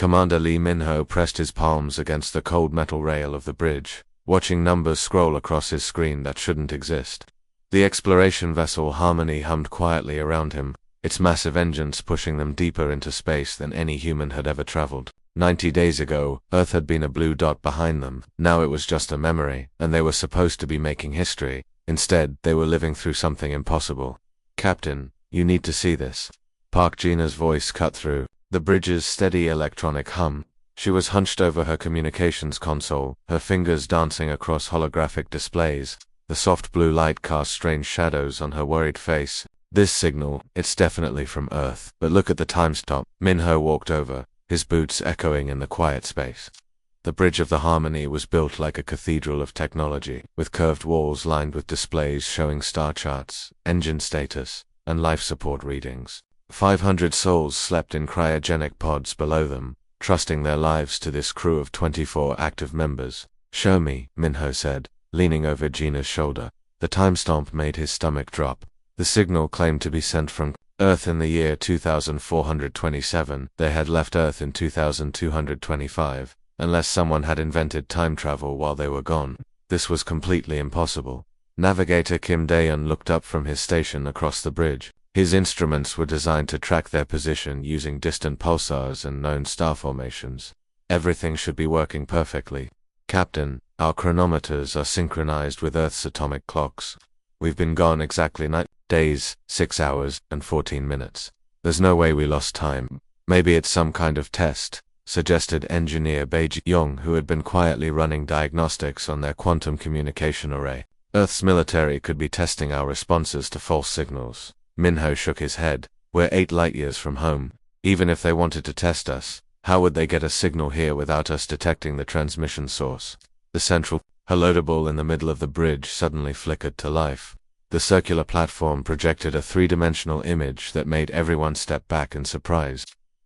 Commander Lee Minho pressed his palms against the cold metal rail of the bridge, watching numbers scroll across his screen that shouldn't exist. The exploration vessel Harmony hummed quietly around him, its massive engines pushing them deeper into space than any human had ever traveled. 90 days ago, Earth had been a blue dot behind them. Now it was just a memory, and they were supposed to be making history. Instead, they were living through something impossible. Captain, you need to see this. Park Gina's voice cut through the bridge's steady electronic hum. She was hunched over her communications console, her fingers dancing across holographic displays. The soft blue light cast strange shadows on her worried face. This signal, it's definitely from Earth. But look at the timestamp. Minho walked over, his boots echoing in the quiet space. The bridge of the Harmony was built like a cathedral of technology, with curved walls lined with displays showing star charts, engine status, and life support readings. 500 souls slept in cryogenic pods below them, trusting their lives to this crew of 24 active members. Show me, Minho said, leaning over Gina's shoulder. The timestamp made his stomach drop. The signal claimed to be sent from Earth in the year 2427. They had left Earth in 2225, unless someone had invented time travel while they were gone. This was completely impossible. Navigator Kim Daeun looked up from his station across the bridge. His instruments were designed to track their position using distant pulsars and known star formations. Everything should be working perfectly. Captain, our chronometers are synchronized with Earth's atomic clocks. We've been gone exactly 9 days, 6 hours, and 14 minutes. There's no way we lost time. Maybe it's some kind of test, suggested engineer Beiji Yong, who had been quietly running diagnostics on their quantum communication array. Earth's military could be testing our responses to false signals. Minho shook his head. We're 8 light-years from home. Even if they wanted to test us, how would they get a signal here without us detecting the transmission source? The central holodable in the middle of the bridge suddenly flickered to life. The circular platform projected a three-dimensional image that made everyone step back in surprise.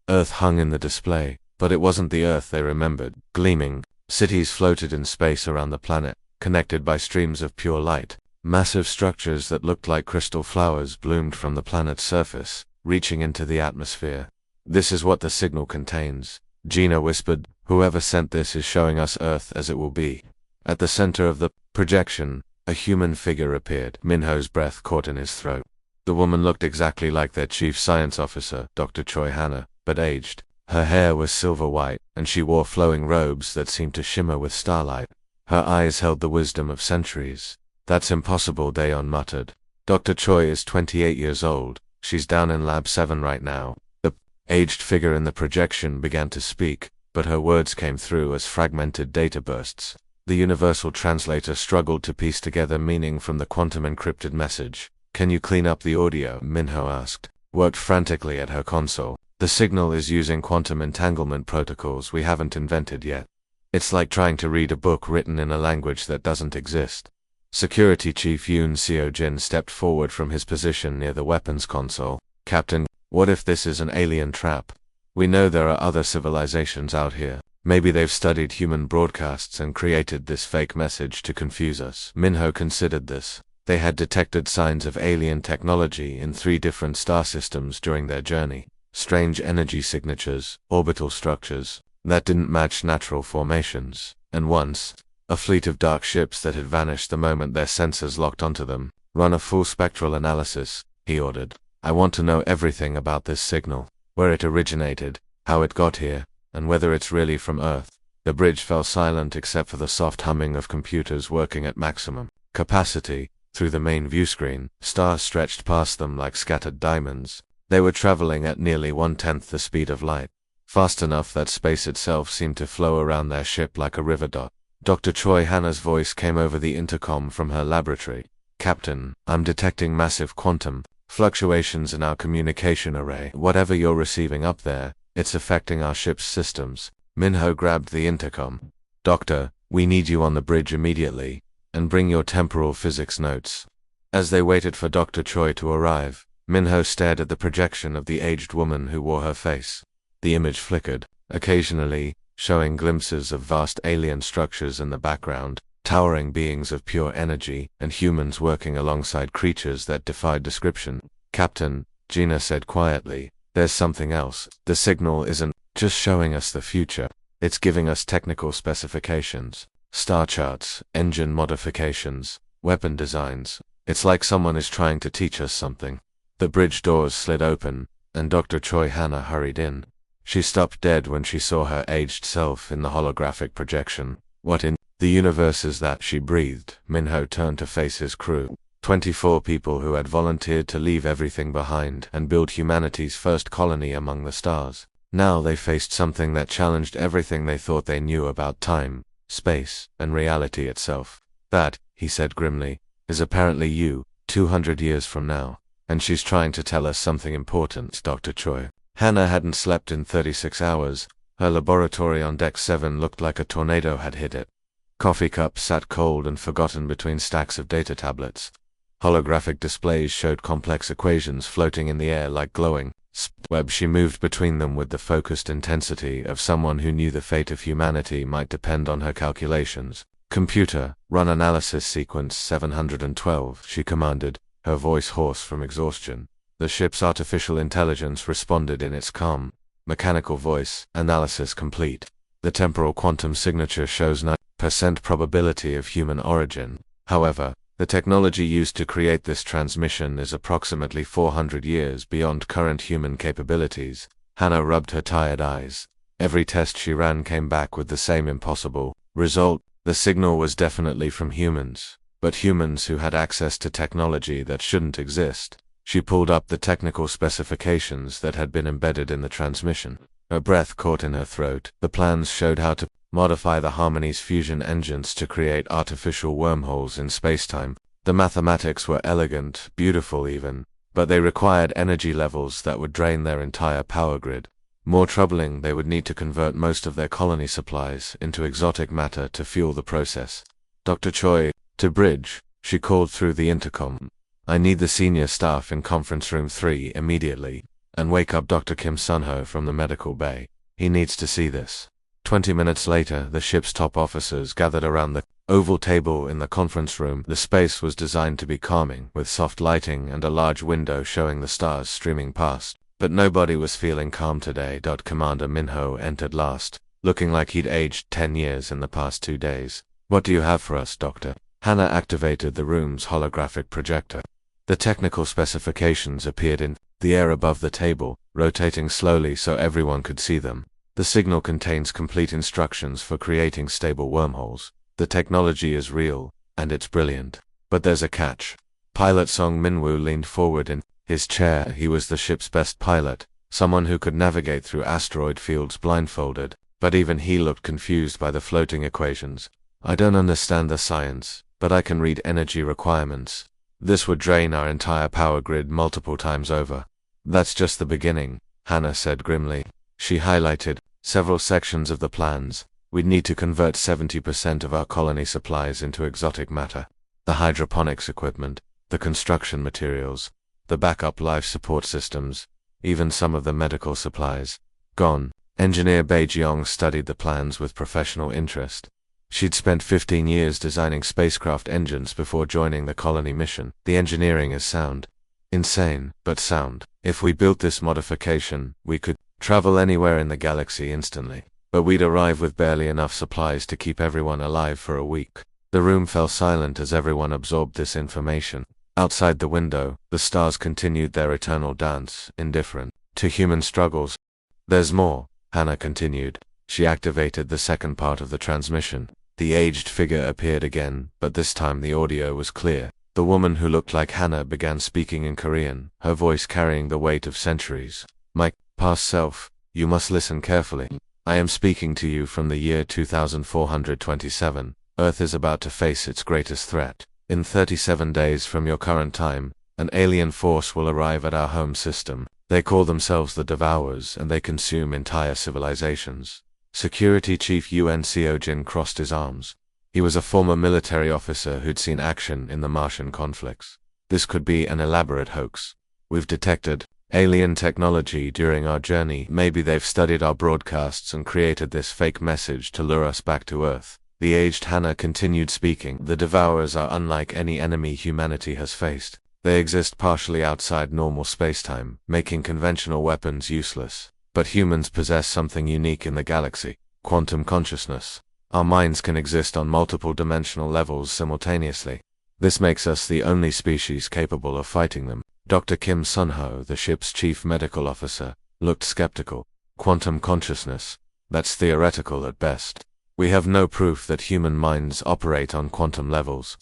Earth hung in the display, but it wasn't the Earth they remembered. Gleaming, cities floated in space around the planet, connected by streams of pure light. Massive structures that looked like crystal flowers bloomed from the planet's surface, reaching into the atmosphere. This is what the signal contains, Gina whispered. Whoever sent this is showing us Earth as it will be. At the center of the projection, a human figure appeared. Minho's breath caught in his throat. The woman looked exactly like their chief science officer, Dr. Choi Hanna, but aged. Her hair was silver white, and she wore flowing robes that seemed to shimmer with starlight. Her eyes held the wisdom of centuries. That's impossible, Daeun muttered. Dr. Choi is 28 years old. She's down in Lab 7 right now. The aged figure in the projection began to speak, but her words came through as fragmented data bursts. The universal translator struggled to piece together meaning from the quantum encrypted message. Can you clean up the audio? Minho asked. Worked frantically at her console. The signal is using quantum entanglement protocols we haven't invented yet. It's like trying to read a book written in a language that doesn't exist. Security Chief Yoon Seo-jin stepped forward from his position near the weapons console. Captain, what if this is an alien trap? We know there are other civilizations out here. Maybe they've studied human broadcasts and created this fake message to confuse us. Minho considered this. They had detected signs of alien technology in 3 different star systems during their journey. Strange energy signatures, orbital structures, that didn't match natural formations. And once, a fleet of dark ships that had vanished the moment their sensors locked onto them. Run a full spectral analysis, he ordered. I want to know everything about this signal, where it originated, how it got here, and whether it's really from Earth. The bridge fell silent except for the soft humming of computers working at maximum capacity. Through the main viewscreen, stars stretched past them like scattered diamonds. They were traveling at nearly 1/10 the speed of light, fast enough that space itself seemed to flow around their ship like a river dot. Dr. Choi Hanna's voice came over the intercom from her laboratory. Captain, I'm detecting massive quantum fluctuations in our communication array. Whatever you're receiving up there, it's affecting our ship's systems. Minho grabbed the intercom. Doctor, we need you on the bridge immediately, and bring your temporal physics notes. As they waited for Dr. Choi to arrive, Minho stared at the projection of the aged woman who wore her face. The image flickered, occasionally, showing glimpses of vast alien structures in the background, towering beings of pure energy, and humans working alongside creatures that defied description. Captain, Gina said quietly, there's something else. The signal isn't just showing us the future. It's giving us technical specifications, star charts, engine modifications, weapon designs. It's like someone is trying to teach us something. The bridge doors slid open, and Dr. Choi Hannah hurried in. She stopped dead when she saw her aged self in the holographic projection. What in the universe is that? She breathed. Minho turned to face his crew. 24 people who had volunteered to leave everything behind and build humanity's first colony among the stars. Now they faced something that challenged everything they thought they knew about time, space, and reality itself. That, he said grimly, is apparently you, 200 years from now. And she's trying to tell us something important, Dr. Choi. Hannah hadn't slept in 36 hours. Her laboratory on Deck 7 looked like a tornado had hit it. Coffee cups sat cold and forgotten between stacks of data tablets. Holographic displays showed complex equations floating in the air like glowing webs. She moved between them with the focused intensity of someone who knew the fate of humanity might depend on her calculations. Computer, run analysis sequence 712, she commanded, her voice hoarse from exhaustion. The ship's artificial intelligence responded in its calm, mechanical voice. Analysis complete. The temporal quantum signature shows 9% probability of human origin. However, the technology used to create this transmission is approximately 400 years beyond current human capabilities. Hannah rubbed her tired eyes. Every test she ran came back with the same impossible result. The signal was definitely from humans, but humans who had access to technology that shouldn't exist. She pulled up the technical specifications that had been embedded in the transmission. Her breath caught in her throat. The plans showed how to modify the Harmony's fusion engines to create artificial wormholes in spacetime. The mathematics were elegant, beautiful even, but they required energy levels that would drain their entire power grid. More troubling, they would need to convert most of their colony supplies into exotic matter to fuel the process. Dr. Choi, to bridge, she called through the intercom. I need the senior staff in conference room 3 immediately, and wake up Dr. Kim Sunho from the medical bay. He needs to see this. 20 minutes later, the ship's top officers gathered around the oval table in the conference room. The space was designed to be calming, with soft lighting and a large window showing the stars streaming past. But nobody was feeling calm today. Commander Minho entered last, looking like he'd aged 10 years in the past 2 days. What do you have for us, Doctor? Hannah activated the room's holographic projector. The technical specifications appeared in the air above the table, rotating slowly so everyone could see them. The signal contains complete instructions for creating stable wormholes. The technology is real, and it's brilliant. But there's a catch. Pilot Song Minwoo leaned forward in his chair. He was the ship's best pilot, someone who could navigate through asteroid fields blindfolded, but even he looked confused by the floating equations. I don't understand the science, but I can read energy requirements. This would drain our entire power grid multiple times over. That's just the beginning, Hannah said grimly. She highlighted several sections of the plans. We'd need to convert 70% of our colony supplies into exotic matter. The hydroponics equipment, the construction materials, the backup life support systems, even some of the medical supplies. Gone. Engineer Beijing studied the plans with professional interest. She'd spent 15 years designing spacecraft engines before joining the colony mission. The engineering is sound. Insane, but sound. If we built this modification, we could travel anywhere in the galaxy instantly. But we'd arrive with barely enough supplies to keep everyone alive for a week. The room fell silent as everyone absorbed this information. Outside the window, the stars continued their eternal dance, indifferent to human struggles. There's more, Hannah continued. She activated the second part of the transmission. The aged figure appeared again, but this time the audio was clear. The woman who looked like Hannah began speaking in Korean, her voice carrying the weight of centuries. My past self, you must listen carefully. I am speaking to you from the year 2427. Earth is about to face its greatest threat. In 37 days from your current time, an alien force will arrive at our home system. They call themselves the Devourers, and they consume entire civilizations. Security Chief Yuan Seojin crossed his arms. He was a former military officer who'd seen action in the Martian conflicts. This could be an elaborate hoax. We've detected alien technology during our journey. Maybe they've studied our broadcasts and created this fake message to lure us back to Earth. The aged Hannah continued speaking. The Devourers are unlike any enemy humanity has faced. They exist partially outside normal spacetime, making conventional weapons useless. But humans possess something unique in the galaxy: quantum consciousness. Our minds can exist on multiple dimensional levels simultaneously. This makes us the only species capable of fighting them. Dr. Kim Sunho, the ship's chief medical officer, looked skeptical. Quantum consciousness? That's theoretical at best. We have no proof that human minds operate on quantum levels.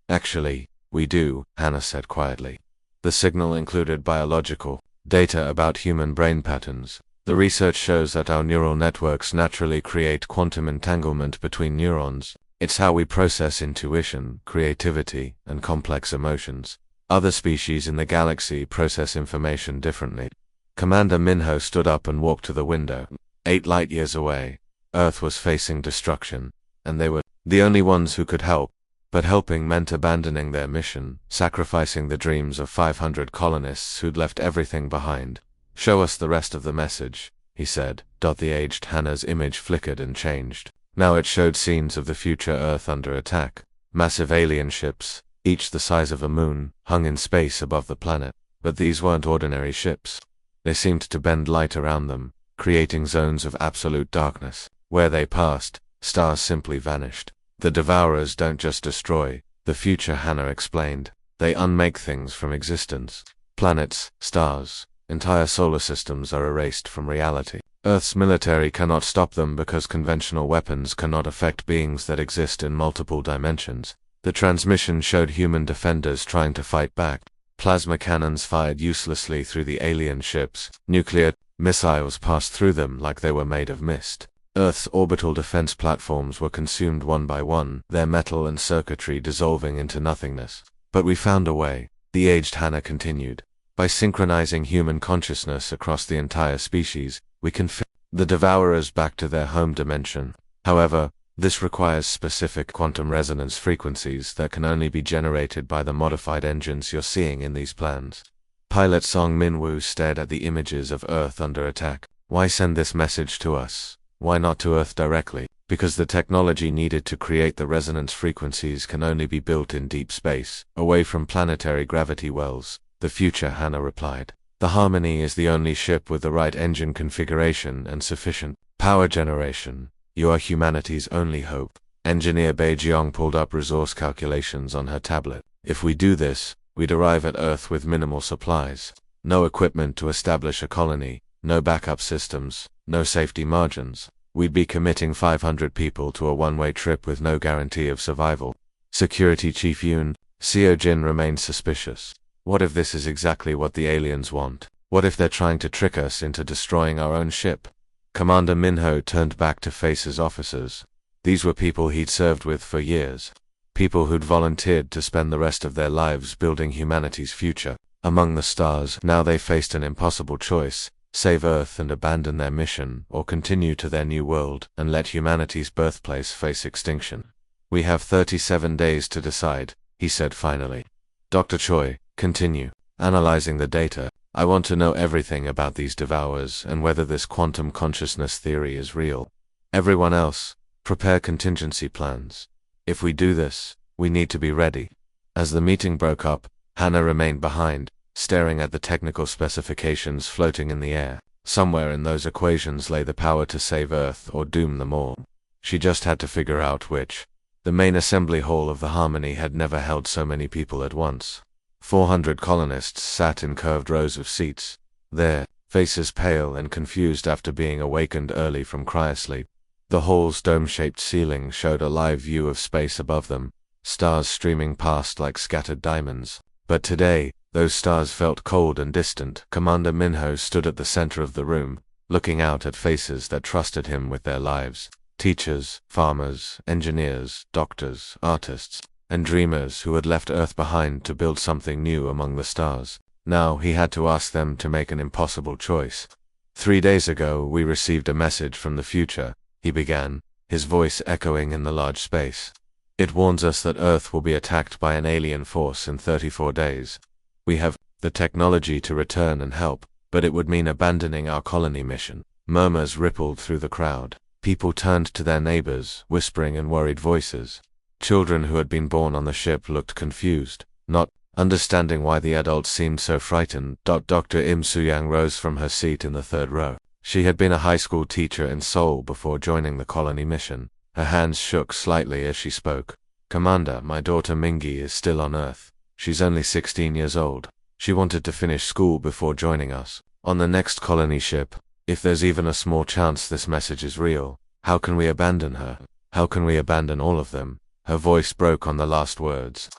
Actually, we do, Hannah said quietly. The signal included biological data about human brain patterns. The research shows that our neural networks naturally create quantum entanglement between neurons. It's how we process intuition, creativity, and complex emotions. Other species in the galaxy process information differently. Commander Minho stood up and walked to the window. 8 light-years away, Earth was facing destruction, and they were the only ones who could help. But helping meant abandoning their mission, sacrificing the dreams of 500 colonists who'd left everything behind. "Show us the rest of the message," he said. The aged Hannah's image flickered and changed. Now it showed scenes of the future Earth under attack. Massive alien ships, each the size of a moon, hung in space above the planet. But these weren't ordinary ships. They seemed to bend light around them, creating zones of absolute darkness. Where they passed, stars simply vanished. The Devourers don't just destroy the future, Hannah explained. They unmake things from existence. Planets, stars, entire solar systems are erased from reality. Earth's military cannot stop them because conventional weapons cannot affect beings that exist in multiple dimensions. The transmission showed human defenders trying to fight back. Plasma cannons fired uselessly through the alien ships. Nuclear missiles passed through them like they were made of mist. Earth's orbital defense platforms were consumed one by one, their metal and circuitry dissolving into nothingness. But we found a way, the aged Hannah continued. By synchronizing human consciousness across the entire species, we can fit the Devourers back to their home dimension. However, this requires specific quantum resonance frequencies that can only be generated by the modified engines you're seeing in these plans. Pilot Song Min-woo stared at the images of Earth under attack. Why send this message to us? Why not to Earth directly? Because the technology needed to create the resonance frequencies can only be built in deep space, away from planetary gravity wells. The future, Hannah replied. The Harmony is the only ship with the right engine configuration and sufficient power generation. You are humanity's only hope. Engineer Beijing pulled up resource calculations on her tablet. If we do this, we'd arrive at Earth with minimal supplies. No equipment to establish a colony, no backup systems, no safety margins. We'd be committing 500 people to a one-way trip with no guarantee of survival. Security Chief Yoon, Seo Jin remained suspicious. What if this is exactly what the aliens want? What if they're trying to trick us into destroying our own ship? Commander Minho turned back to face his officers. These were people he'd served with for years. People who'd volunteered to spend the rest of their lives building humanity's future. Among the stars, now they faced an impossible choice: save Earth and abandon their mission, or continue to their new world and let humanity's birthplace face extinction. "We have 37 days to decide," he said finally. Dr. Choi, continue analyzing the data. I want to know everything about these Devourers and whether this quantum consciousness theory is real. Everyone else, prepare contingency plans. If we do this, we need to be ready. As the meeting broke up, Hannah remained behind, staring at the technical specifications floating in the air. Somewhere in those equations lay the power to save Earth or doom them all. She just had to figure out which. The main assembly hall of the Harmony had never held so many people at once. 400 colonists sat in curved rows of seats, their faces pale and confused after being awakened early from cryosleep. The hall's dome-shaped ceiling showed a live view of space above them, stars streaming past like scattered diamonds. But today, those stars felt cold and distant. Commander Minho stood at the center of the room, looking out at faces that trusted him with their lives. Teachers, farmers, engineers, doctors, artists, and dreamers who had left Earth behind to build something new among the stars. Now he had to ask them to make an impossible choice. 3 days ago we received a message from the future, he began, his voice echoing in the large space. It warns us that Earth will be attacked by an alien force in 34 days. We have the technology to return and help, but it would mean abandoning our colony mission. Murmurs rippled through the crowd. People turned to their neighbors, whispering in worried voices. Children who had been born on the ship looked confused, not understanding why the adults seemed so frightened. Dr. Im Soo-yang rose from her seat in the third row. She had been a high school teacher in Seoul before joining the colony mission. Her hands shook slightly as she spoke. Commander, my daughter Mingi is still on Earth. She's only 16 years old. She wanted to finish school before joining us. On the next colony ship, if there's even a small chance this message is real, how can we abandon her? How can we abandon all of them? Her voice broke on the last words.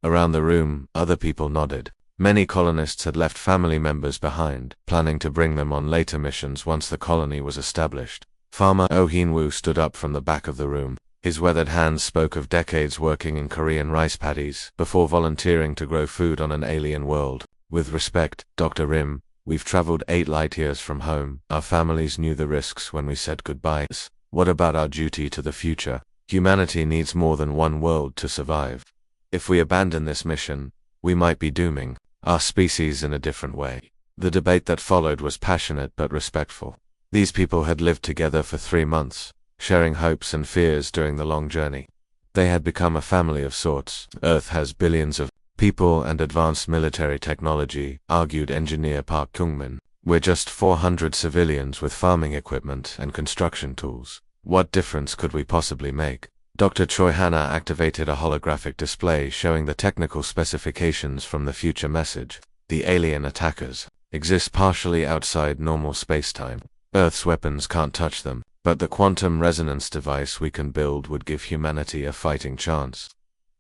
Around the room, other people nodded. Many colonists had left family members behind, planning to bring them on later missions once the colony was established. Farmer Oh Hin-woo stood up from the back of the room. His weathered hands spoke of decades working in Korean rice paddies before volunteering to grow food on an alien world. With respect, Dr. Rim, we've traveled 8 light years from home. Our families knew the risks when we said goodbyes. What about our duty to the future? Humanity needs more than one world to survive. If we abandon this mission, we might be dooming our species in a different way. The debate that followed was passionate but respectful. These people had lived together for 3 months, sharing hopes and fears during the long journey. They had become a family of sorts. Earth has billions of people and advanced military technology, argued engineer Park Kyungmin. We're just 400 civilians with farming equipment and construction tools. What difference could we possibly make? Dr. Choi Hanna activated a holographic display showing the technical specifications from the future message. The alien attackers exist partially outside normal spacetime. Earth's weapons can't touch them, but the quantum resonance device we can build would give humanity a fighting chance.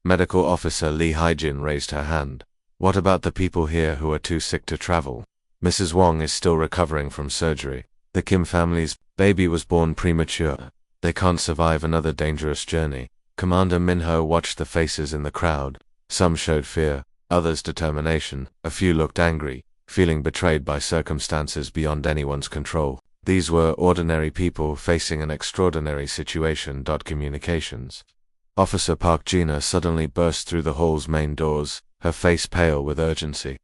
Medical Officer Lee Haijin raised her hand. What about the people here who are too sick to travel? Mrs. Wong is still recovering from surgery. The Kim family's baby was born premature. They can't survive another dangerous journey. Commander Minho watched the faces in the crowd. Some showed fear, others determination. A few looked angry, feeling betrayed by circumstances beyond anyone's control. These were ordinary people facing an extraordinary situation. Communications. Officer Park Jina suddenly burst through the hall's main doors, her face pale with urgency.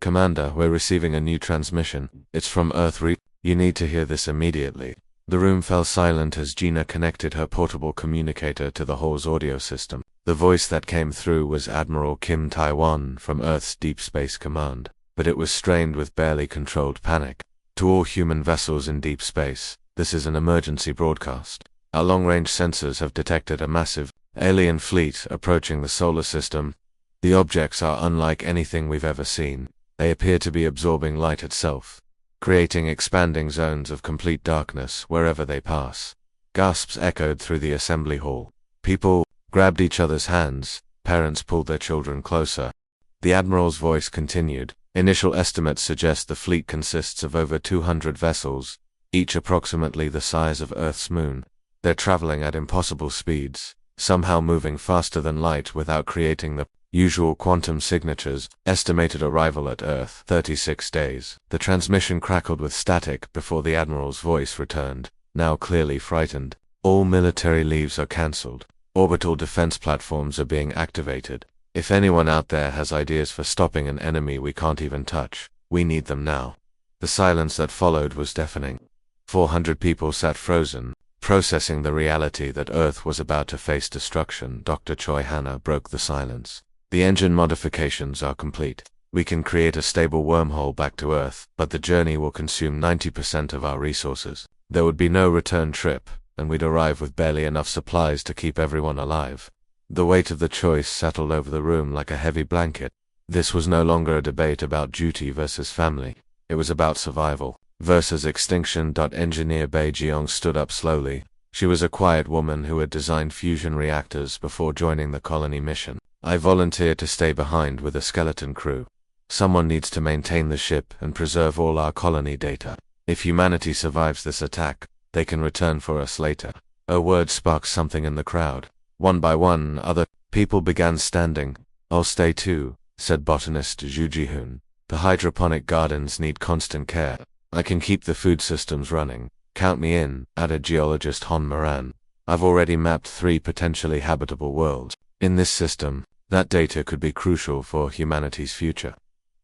Commander, we're receiving a new transmission. It's from Earth. You need to hear this immediately. The room fell silent as Gina connected her portable communicator to the hall's audio system. The voice that came through was Admiral Kim Taiwan from Earth's Deep Space Command, but it was strained with barely controlled panic. To all human vessels in deep space, this is an emergency broadcast. Our long-range sensors have detected a massive alien fleet approaching the solar system. The objects are unlike anything we've ever seen. They appear to be absorbing light itself, creating expanding zones of complete darkness wherever they pass. Gasps echoed through the assembly hall. People grabbed each other's hands. Parents pulled their children closer. The Admiral's voice continued. Initial estimates suggest the fleet consists of over 200 vessels, each approximately the size of Earth's moon. They're traveling at impossible speeds, somehow moving faster than light without creating the usual quantum signatures. Estimated arrival at Earth, 36 days. The transmission crackled with static before the Admiral's voice returned, now clearly frightened. All military leaves are cancelled. Orbital defense platforms are being activated. If anyone out there has ideas for stopping an enemy we can't even touch, we need them now. The silence that followed was deafening. 400 people sat frozen, processing the reality that Earth was about to face destruction. Dr. Choi Hanna broke the silence. The engine modifications are complete. We can create a stable wormhole back to Earth, but the journey will consume 90% of our resources. There would be no return trip, and we'd arrive with barely enough supplies to keep everyone alive. The weight of the choice settled over the room like a heavy blanket. This was no longer a debate about duty versus family. It was about survival versus extinction. Engineer Bae Jeong stood up slowly. She was a quiet woman who had designed fusion reactors before joining the colony mission. I volunteered to stay behind with a skeleton crew. Someone needs to maintain the ship and preserve all our colony data. If humanity survives this attack, they can return for us later. A word sparked something in the crowd. One by one, other people began standing. I'll stay too, said botanist Zhu Jihun. The hydroponic gardens need constant care. I can keep the food systems running. Count me in, added geologist Hon Moran. I've already mapped 3 potentially habitable worlds. In this system, that data could be crucial for humanity's future.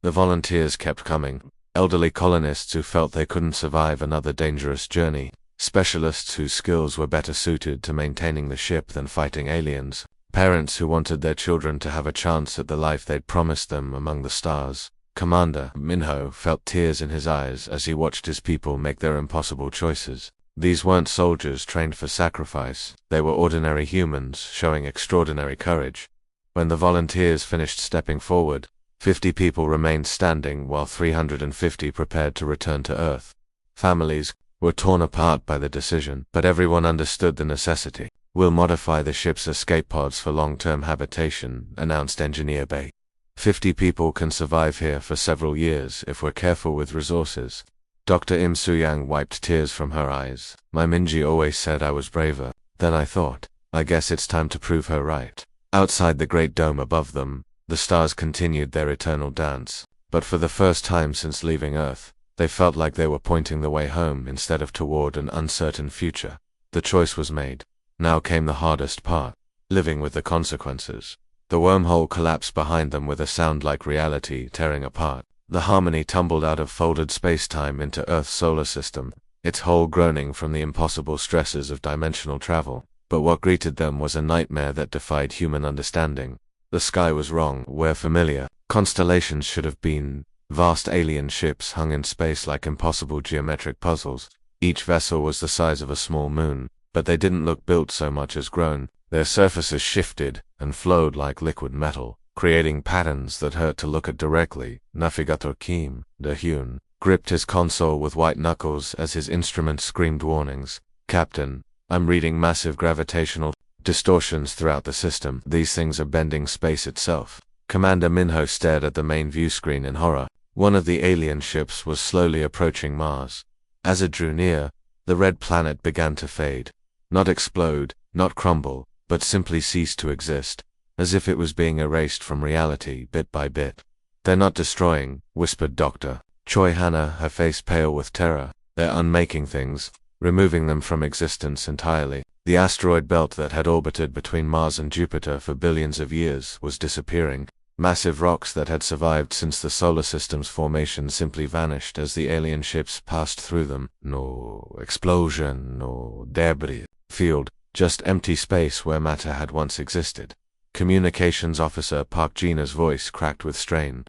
The volunteers kept coming. Elderly colonists who felt they couldn't survive another dangerous journey. Specialists whose skills were better suited to maintaining the ship than fighting aliens. Parents who wanted their children to have a chance at the life they'd promised them among the stars. Commander Minho felt tears in his eyes as he watched his people make their impossible choices. These weren't soldiers trained for sacrifice, they were ordinary humans showing extraordinary courage. When the volunteers finished stepping forward, 50 people remained standing while 350 prepared to return to Earth. Families were torn apart by the decision, but everyone understood the necessity. "We'll modify the ship's escape pods for long-term habitation," announced Engineer Bay. 50 people can survive here for several years if we're careful with resources. Dr. Im Suyang wiped tears from her eyes. "My Minji always said I was braver." Then I thought, I guess it's time to prove her right. Outside the great dome above them, the stars continued their eternal dance. But for the first time since leaving Earth, they felt like they were pointing the way home instead of toward an uncertain future. The choice was made. Now came the hardest part, living with the consequences. The wormhole collapsed behind them with a sound like reality tearing apart. The Harmony tumbled out of folded space-time into Earth's solar system, its hull groaning from the impossible stresses of dimensional travel. But what greeted them was a nightmare that defied human understanding. The sky was wrong, where familiar constellations should have been. Vast alien ships hung in space like impossible geometric puzzles. Each vessel was the size of a small moon, but they didn't look built so much as grown. Their surfaces shifted and flowed like liquid metal, creating patterns that hurt to look at directly. Navigator Kim De-Hyun gripped his console with white knuckles as his instrument screamed warnings. "Captain, I'm reading massive gravitational distortions throughout the system. These things are bending space itself." Commander Minho stared at the main view screen in horror. One of the alien ships was slowly approaching Mars. As it drew near, the red planet began to fade. Not explode, not crumble, but simply cease to exist, as if it was being erased from reality bit by bit. "They're not destroying," whispered Dr. Choi Hannah, her face pale with terror. "They're unmaking things, removing them from existence entirely." The asteroid belt that had orbited between Mars and Jupiter for billions of years was disappearing. Massive rocks that had survived since the solar system's formation simply vanished as the alien ships passed through them. No explosion, no debris field, just empty space where matter had once existed. Communications Officer Park Gina's voice cracked with strain.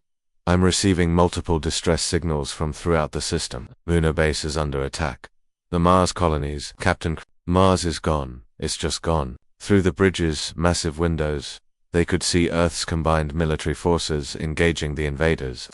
"I'm receiving multiple distress signals from throughout the system. Lunar base is under attack. The Mars colonies, Captain. Mars is gone. It's just gone." Through the bridge's massive windows, they could see Earth's combined military forces engaging the invaders.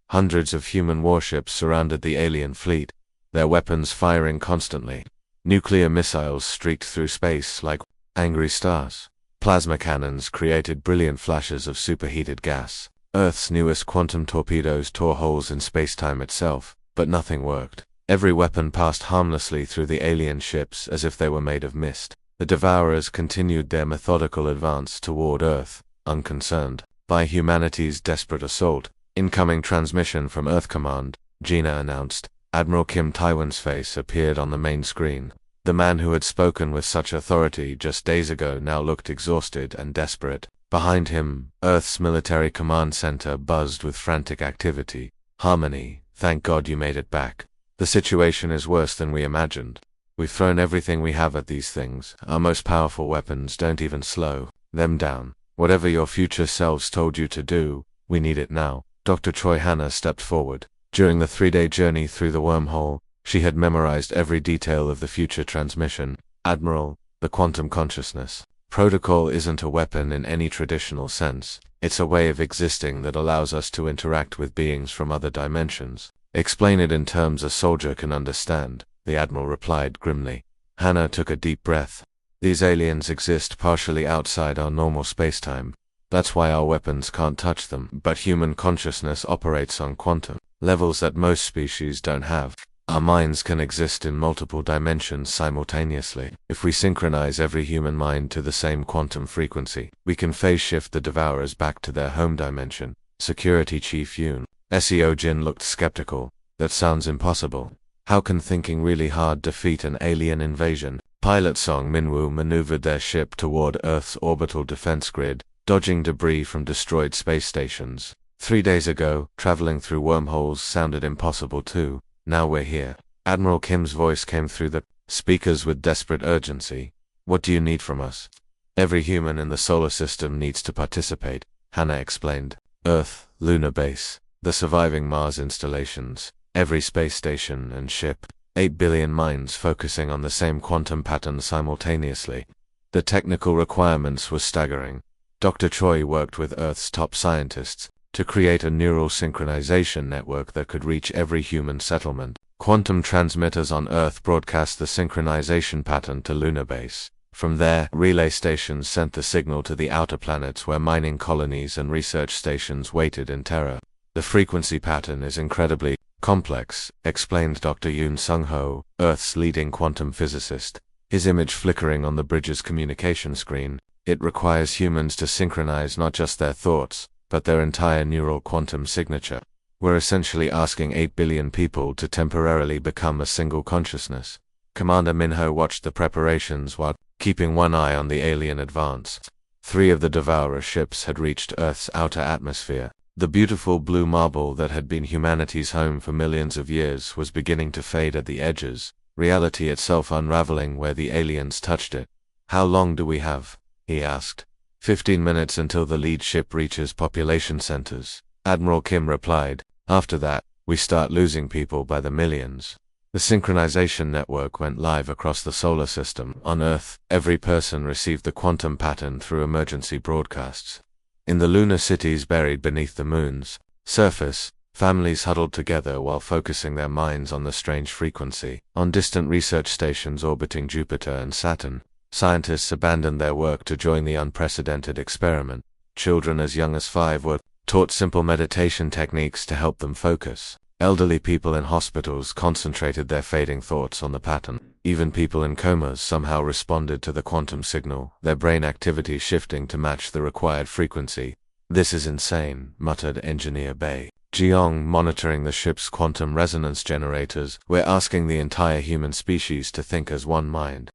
Hundreds of human warships surrounded the alien fleet, their weapons firing constantly. Nuclear missiles streaked through space like angry stars. Plasma cannons created brilliant flashes of superheated gas. Earth's newest quantum torpedoes tore holes in space-time itself, but nothing worked. Every weapon passed harmlessly through the alien ships as if they were made of mist. The Devourers continued their methodical advance toward Earth, unconcerned by humanity's desperate assault. "Incoming transmission from Earth Command," Gina announced. Admiral Kim Taiwan's face appeared on the main screen. The man who had spoken with such authority just days ago now looked exhausted and desperate. Behind him, Earth's military command center buzzed with frantic activity. "Harmony, thank God you made it back. The situation is worse than we imagined. We've thrown everything we have at these things. Our most powerful weapons don't even slow them down. Whatever your future selves told you to do, we need it now." Dr. Choi Hannah stepped forward. During the 3-day journey through the wormhole, she had memorized every detail of the future transmission. "Admiral, the quantum consciousness protocol isn't a weapon in any traditional sense. It's a way of existing that allows us to interact with beings from other dimensions. Explain it in terms a soldier can understand," the Admiral replied grimly. Hannah took a deep breath. "These aliens exist partially outside our normal spacetime. That's why our weapons can't touch them. But human consciousness operates on quantum levels that most species don't have. Our minds can exist in multiple dimensions simultaneously. If we synchronize every human mind to the same quantum frequency, we can phase shift the Devourers back to their home dimension." Security Chief Yoon Seo Jin looked skeptical. "That sounds impossible. How can thinking really hard defeat an alien invasion?" Pilot Song Minwoo maneuvered their ship toward Earth's orbital defense grid, dodging debris from destroyed space stations. 3 days ago, traveling through wormholes sounded impossible too. Now we're here. Admiral Kim's voice came through the speakers with desperate urgency. "What do you need from us?" "Every human in the solar system needs to participate," Hannah explained. "Earth, lunar base, the surviving Mars installations, every space station and ship, 8 billion minds focusing on the same quantum pattern simultaneously. The technical requirements were staggering. Dr. Choi worked with Earth's top scientists to create a neural synchronization network that could reach every human settlement. Quantum transmitters on Earth broadcast the synchronization pattern to lunar base. From there, relay stations sent the signal to the outer planets where mining colonies and research stations waited in terror. The frequency pattern is incredibly complex, explained Dr. Yoon Sung-ho, Earth's leading quantum physicist, his image flickering on the bridge's communication screen. It requires humans to synchronize not just their thoughts, but their entire neural quantum signature. We're essentially asking 8 billion people to temporarily become a single consciousness. Commander Minho watched the preparations while keeping one eye on the alien advance. 3 of the Devourer ships had reached Earth's outer atmosphere. The beautiful blue marble that had been humanity's home for millions of years was beginning to fade at the edges, reality itself unraveling where the aliens touched it. "How long do we have?" he asked. 15 minutes until the lead ship reaches population centers, Admiral Kim replied. "After that, we start losing people by the millions." The synchronization network went live across the solar system. On Earth, every person received the quantum pattern through emergency broadcasts. In the lunar cities buried beneath the moon's surface, families huddled together while focusing their minds on the strange frequency. On distant research stations orbiting Jupiter and Saturn, scientists abandoned their work to join the unprecedented experiment. Children as young as 5 were taught simple meditation techniques to help them focus. Elderly people in hospitals concentrated their fading thoughts on the pattern. Even people in comas somehow responded to the quantum signal, their brain activity shifting to match the required frequency. "This is insane," muttered Engineer Bei Jeong, monitoring the ship's quantum resonance generators. "We're asking the entire human species to think as one mind."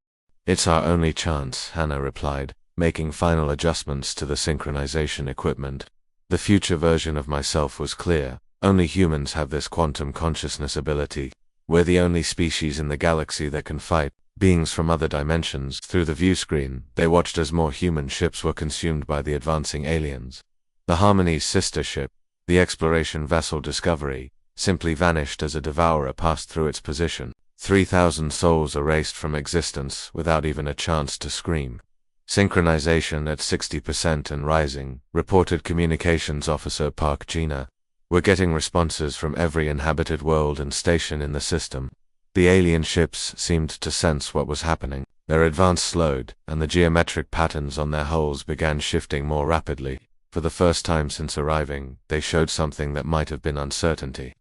"It's our only chance," Hannah replied, making final adjustments to the synchronization equipment. The future version of myself was clear. Only humans have this quantum consciousness ability. We're the only species in the galaxy that can fight beings from other dimensions. Through the view screen, they watched as more human ships were consumed by the advancing aliens. The Harmony's sister ship, the exploration vessel Discovery, simply vanished as a devourer passed through its position. 3,000 souls erased from existence without even a chance to scream. "Synchronization at 60% and rising," reported Communications Officer Park Jina. "We're getting responses from every inhabited world and station in the system." The alien ships seemed to sense what was happening. Their advance slowed, and the geometric patterns on their hulls began shifting more rapidly. For the first time since arriving, they showed something that might have been uncertainty.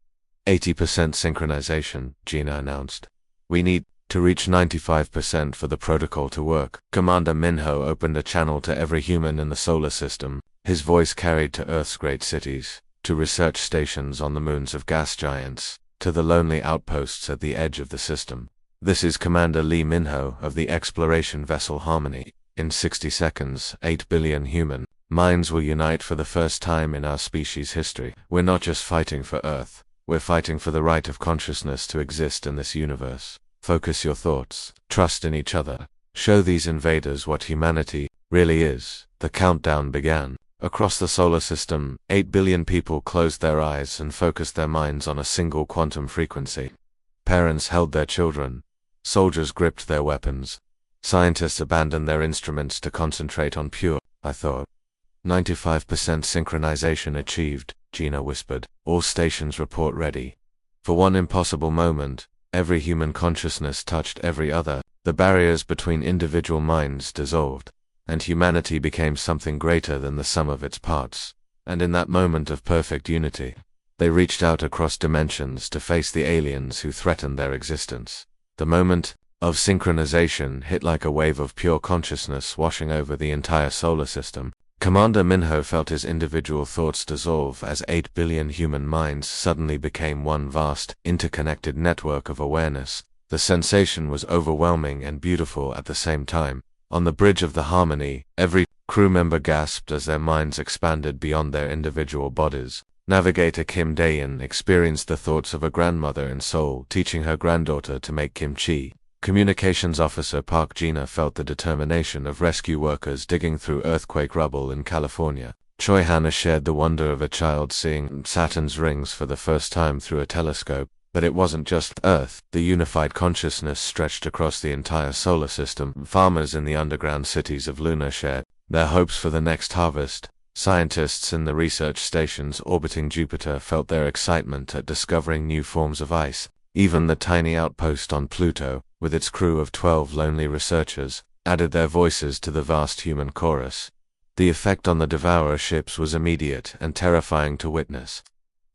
80% synchronization, Gina announced. "We need to reach 95% for the protocol to work." Commander Minho opened a channel to every human in the solar system. His voice carried to Earth's great cities, to research stations on the moons of gas giants, to the lonely outposts at the edge of the system. "This is Commander Lee Minho of the exploration vessel Harmony. In 60 seconds, 8 billion human minds will unite for the first time in our species' history. We're not just fighting for Earth, we're fighting for the right of consciousness to exist in this universe. Focus your thoughts, trust in each other, show these invaders what humanity really is." The countdown began. Across the solar system, 8 billion people closed their eyes and focused their minds on a single quantum frequency. Parents held their children. Soldiers gripped their weapons. Scientists abandoned their instruments to concentrate on pure, I thought. 95% synchronization achieved, Gina whispered. "All stations report ready." For one impossible moment, every human consciousness touched every other. The barriers between individual minds dissolved, and humanity became something greater than the sum of its parts. And in that moment of perfect unity, they reached out across dimensions to face the aliens who threatened their existence. The moment of synchronization hit like a wave of pure consciousness washing over the entire solar system. Commander Minho felt his individual thoughts dissolve as 8 billion human minds suddenly became one vast, interconnected network of awareness. The sensation was overwhelming and beautiful at the same time. On the bridge of the Harmony, every crew member gasped as their minds expanded beyond their individual bodies. Navigator Kim Dae-in experienced the thoughts of a grandmother in Seoul teaching her granddaughter to make kimchi. Communications Officer Park Jina felt the determination of rescue workers digging through earthquake rubble in California. Choi Hannah shared the wonder of a child seeing Saturn's rings for the first time through a telescope. But it wasn't just Earth. The unified consciousness stretched across the entire solar system. Farmers in the underground cities of Luna shared their hopes for the next harvest. Scientists in the research stations orbiting Jupiter felt their excitement at discovering new forms of ice. Even the tiny outpost on Pluto, with its crew of 12 lonely researchers, added their voices to the vast human chorus. The effect on the Devourer ships was immediate and terrifying to witness.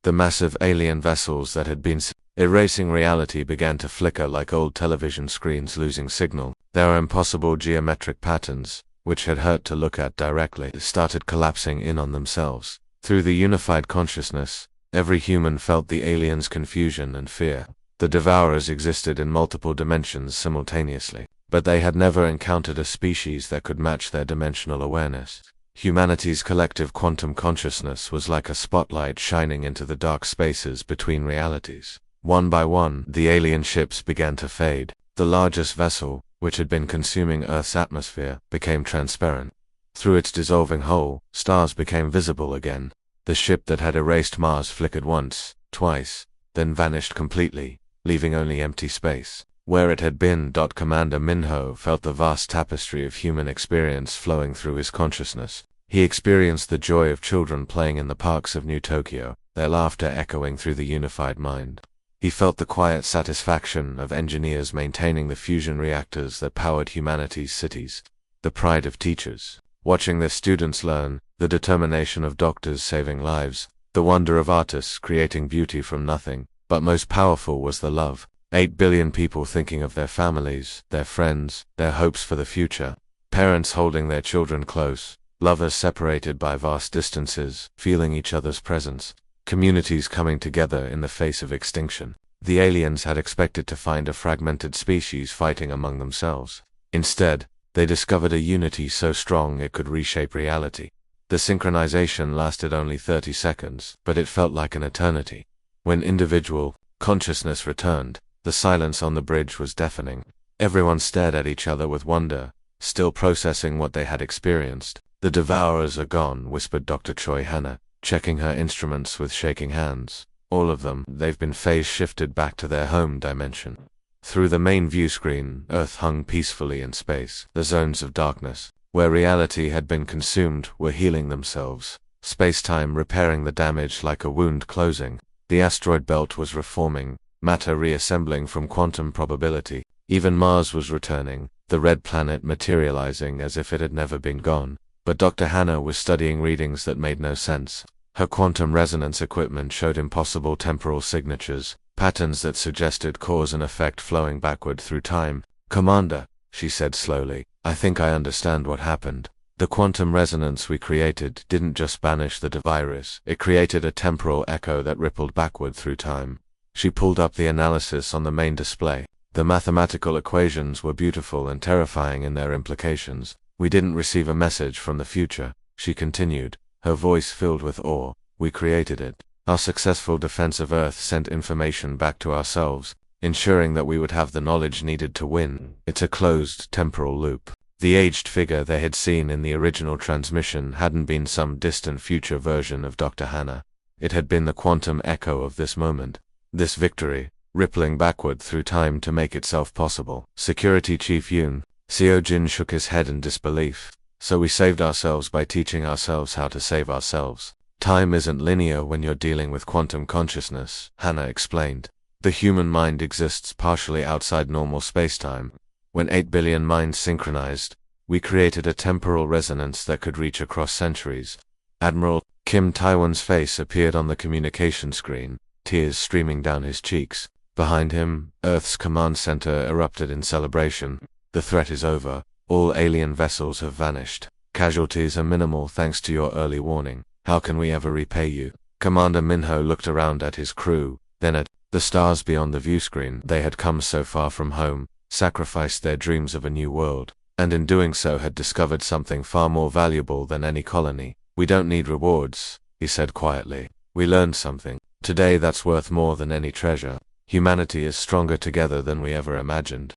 The massive alien vessels that had been erasing reality began to flicker like old television screens losing signal. Their impossible geometric patterns, which had hurt to look at directly, started collapsing in on themselves. Through the unified consciousness, every human felt the aliens' confusion and fear. The Devourers existed in multiple dimensions simultaneously, but they had never encountered a species that could match their dimensional awareness. Humanity's collective quantum consciousness was like a spotlight shining into the dark spaces between realities. One by one, the alien ships began to fade. The largest vessel, which had been consuming Earth's atmosphere, became transparent. Through its dissolving hull, stars became visible again. The ship that had erased Mars flickered once, twice, then vanished completely, leaving only empty space. Where it had been, Commander Minho felt the vast tapestry of human experience flowing through his consciousness. He experienced the joy of children playing in the parks of New Tokyo, their laughter echoing through the unified mind. He felt the quiet satisfaction of engineers maintaining the fusion reactors that powered humanity's cities. The pride of teachers, watching their students learn, the determination of doctors saving lives, the wonder of artists creating beauty from nothing. But most powerful was the love. 8 billion people thinking of their families, their friends, their hopes for the future. Parents holding their children close, lovers separated by vast distances, feeling each other's presence. Communities coming together in the face of extinction. The aliens had expected to find a fragmented species fighting among themselves. Instead, they discovered a unity so strong it could reshape reality. The synchronization lasted only 30 seconds, but it felt like an eternity. When individual consciousness returned, the silence on the bridge was deafening. Everyone stared at each other with wonder, still processing what they had experienced. "The Devourers are gone," whispered Dr. Choi Hannah, checking her instruments with shaking hands. "All of them. They've been phase-shifted back to their home dimension." Through the main view screen, Earth hung peacefully in space. The zones of darkness, where reality had been consumed, were healing themselves. Space-time repairing the damage like a wound closing. The asteroid belt was reforming, matter reassembling from quantum probability. Even Mars was returning, the red planet materializing as if it had never been gone. But Dr. Hannah was studying readings that made no sense. Her quantum resonance equipment showed impossible temporal signatures, patterns that suggested cause and effect flowing backward through time. "Commander," she said slowly, "I think I understand what happened. The quantum resonance we created didn't just banish the Devourers, it created a temporal echo that rippled backward through time." She pulled up the analysis on the main display. The mathematical equations were beautiful and terrifying in their implications. "We didn't receive a message from the future," she continued, her voice filled with awe. "We created it. Our successful defense of Earth sent information back to ourselves, ensuring that we would have the knowledge needed to win." It's a closed temporal loop. The aged figure they had seen in the original transmission hadn't been some distant future version of Dr. Hannah. It had been the quantum echo of this moment. This victory, rippling backward through time to make itself possible. Security Chief Yoon, Seo-jin shook his head in disbelief. "So we saved ourselves by teaching ourselves how to save ourselves." "Time isn't linear when you're dealing with quantum consciousness," Hannah explained. "The human mind exists partially outside normal spacetime. When 8 billion minds synchronized, we created a temporal resonance that could reach across centuries." Admiral Kim Taiwan's face appeared on the communication screen, tears streaming down his cheeks. Behind him, Earth's command center erupted in celebration. "The threat is over. All alien vessels have vanished. Casualties are minimal thanks to your early warning. How can we ever repay you?" Commander Minho looked around at his crew, then at the stars beyond the view screen. They had come so far from home, sacrificed their dreams of a new world, and in doing so had discovered something far more valuable than any colony. "We don't need rewards," he said quietly. "We learned something. Today that's worth more than any treasure. Humanity is stronger together than we ever imagined."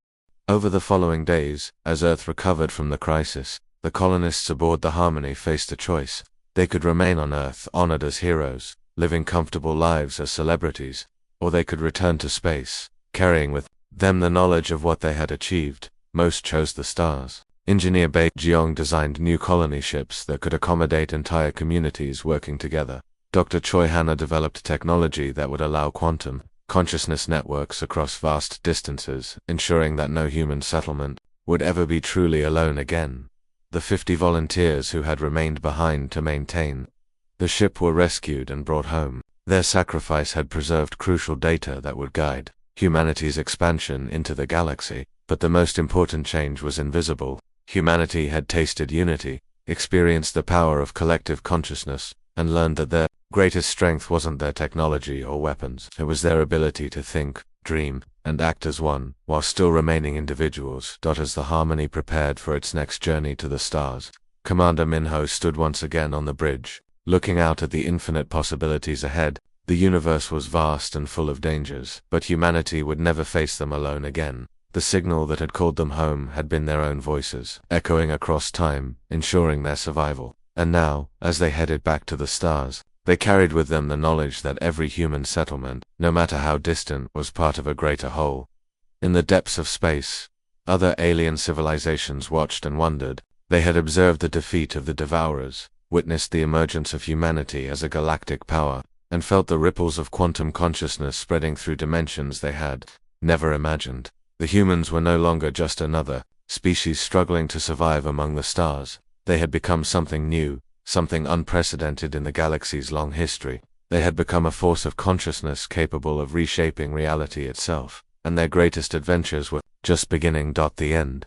Over the following days, as Earth recovered from the crisis, the colonists aboard the Harmony faced a choice. They could remain on Earth, honored as heroes, living comfortable lives as celebrities, or they could return to space, carrying with them the knowledge of what they had achieved. Most chose the stars. Engineer Bei Jiong designed new colony ships that could accommodate entire communities working together. Dr. Choi Hanna developed technology that would allow quantum consciousness networks across vast distances, ensuring that no human settlement would ever be truly alone again. The 50 volunteers who had remained behind to maintain the ship were rescued and brought home. Their sacrifice had preserved crucial data that would guide humanity's expansion into the galaxy, but the most important change was invisible. Humanity had tasted unity, experienced the power of collective consciousness, and learned that their greatest strength wasn't their technology or weapons. It was their ability to think, dream, and act as one, while still remaining individuals. As the Harmony prepared for its next journey to the stars, Commander Minho stood once again on the bridge, looking out at the infinite possibilities ahead. The universe was vast and full of dangers, but humanity would never face them alone again. The signal that had called them home had been their own voices, echoing across time, ensuring their survival. And now, as they headed back to the stars, they carried with them the knowledge that every human settlement, no matter how distant, was part of a greater whole. In the depths of space, other alien civilizations watched and wondered. They had observed the defeat of the Devourers, witnessed the emergence of humanity as a galactic power, and felt the ripples of quantum consciousness spreading through dimensions they had never imagined. The humans were no longer just another species struggling to survive among the stars. They had become something new, something unprecedented in the galaxy's long history. They had become a force of consciousness capable of reshaping reality itself, and their greatest adventures were just beginning. The end.